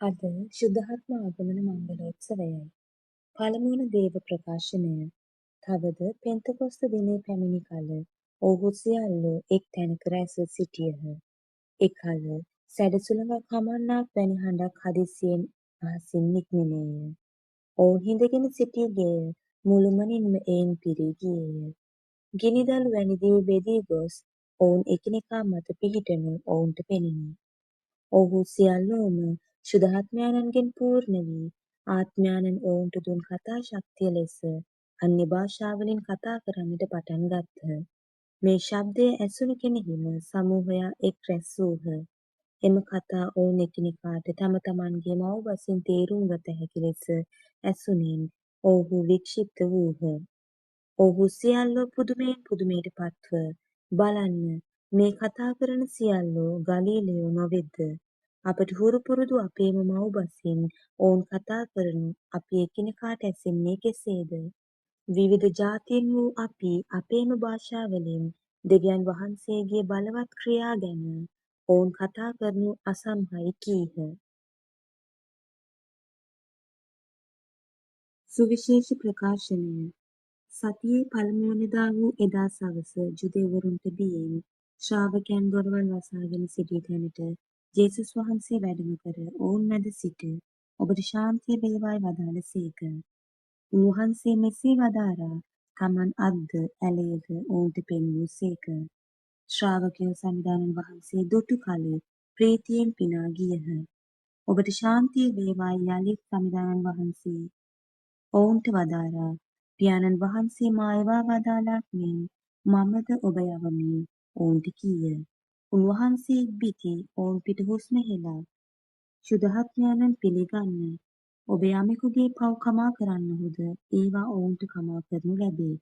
අද ශුද්ධාත්ම ආගමන මංගලෝත්සවයයි. පළමුවන දේව ප්‍රකාශනය. තවද පෙන්තකොස්ත දිනය පැමිණි කල ඔවුහු සියල්ලෝ එක් තැනක රැස්ව සිටියහ. එකල සැඩසුළඟක් හමන්නාක් වැනි හඬක් හදිසියෙන් අහසින් නික්මුණේය. ඔවුන් හිඳගෙන සිටි ගෙය මුළුමනින්ම එයින් පිරී ගියේය. ගිනිදළු වැනි දිව් බෙදී ගොස් ඔවුන් එකිනෙකා මත පිහිටනු ඔවුන්ට පෙනිණි. ඔවුහු සියල්ලෝම ශුද්ධාත්මයන්ගෙන් පූර්ණ වී ආත්මයන්න් ඔවුන්ට දුන් කතා ශක්තිය ලෙස අන්‍ය භාෂාවලින් කතා කරන්නට පටන් ගත්හ. මේ ශබ්දය ඇසුණු කෙනෙහිම සමූහයා එක් රැස් වූහ. එම කතා ඔවුන් එකිනෙකාට තම තමන්ගේ මව් බසින් තේරුම් ගත හැකි ලෙස ඇසුණෙන් ඔවුහු වික්ෂිප්ත වූහ. ඔවුහු සියල්ලෝ පුදුමයෙන් පුදුමයට පත්ව බලන්න මේ කතා කරන සියල්ලෝ ගලීලයෝ නොවෙද්ද? අපට හුරු පුරුදු අපේම මව් බසින් ඔවුන් කතා කරනු අපි එකිනෙකාට ඇසෙන්නේ කෙසේද? විවිධ ජාතීන් වූ අපි අපේම භාෂාවලින් දෙවියන් වහන්සේගේ බලවත් ක්‍රියා ගැන ඔවුන් කතා කරනු අසම්හයි කීහ. සුවිශේෂ ප්‍රකාශනය. සතියේ පළමුවනදා වූ එදා සවස ජුදෙව්වරුන්ට බියෙන් ශ්‍රාවකයන් දොරවල් වසාගෙන සිටි තැනට ජේසුස් වහන්සේ වැඩම කර ඔවුන් මැද සිට ඔබට ශාන්තිය වේවායි වදාළසේක. උන්වහන්සේ මෙසේ වදාරා තමන් අත්ද ඇලයද ඔවුන්ට පෙන්වූසේක. ශ්‍රාවකයෝ සමිඳානන් වහන්සේ දුටු කල ප්‍රීතියෙන් පිනා ගියහ. ඔබට ශාන්තිය වේවායි යළිත් සමිඳානන් වහන්සේ ඔවුන්ට වදාරා පියාණන් වහන්සේ මා එවා වදාළාක් මෙන් මමද ඔබ යවමි ඔවුන්ට කීය. උන්වහන්සේ ඉක්බිති ඔවුන් පිට හුස්ම හෙළා ශුද්ධාත්මයන්න් පිළිගන්න. ඔබ යමෙකුගේ පව් කමා කරන්නහුද ඒවා ඔවුන්ට කමා කරනු ලැබේ.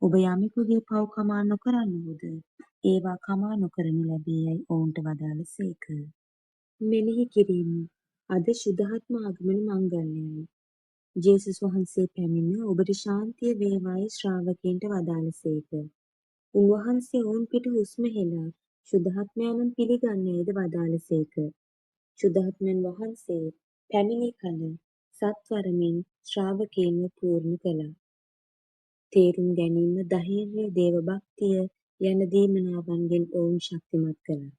ඔබ යමෙකුගේ පව් කමා නොකරන්නහුද ඒවා කමා නොකරනු ලැබේ යයි ඔවුන්ට වදාළසේක. මෙනෙහි කිරීම. අද ශුද්ධාත්ම ආගමන මංගල්‍යයයි. ජේසුස් වහන්සේ පැමිණ ඔබට ශාන්තිය වේවායි ශ්‍රාවකයන්ට වදාළසේක. උන්වහන්සේ ඔවුන් පිට හුස්ම හෙළා ශුද්ධාත්මයන්න් පිළිගන්නේද වදාළසේක. ශුද්ධාත්මයන් වහන්සේ පැමිණි කල සත්වරමින් ශ්‍රාවකයන්ව පූර්ණ කළා. තේරුම් ගැනීම, ධෛර්යය, දේව භක්තිය යන දීමනාවන්ගෙන් ඔවුන් ශක්තිමත් කළා.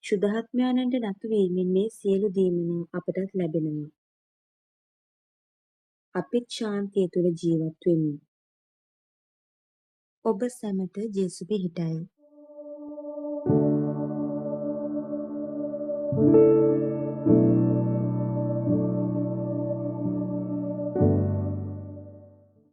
ශුද්ධාත්මයන්ට නතු වීමෙන් මේ සියලු දීමනා අපටත් ලැබෙනවා. අපිත් ශාන්තිය තුළ ජීවත් වෙමු. ඔබ සැමට ජේසු පිහිටයි.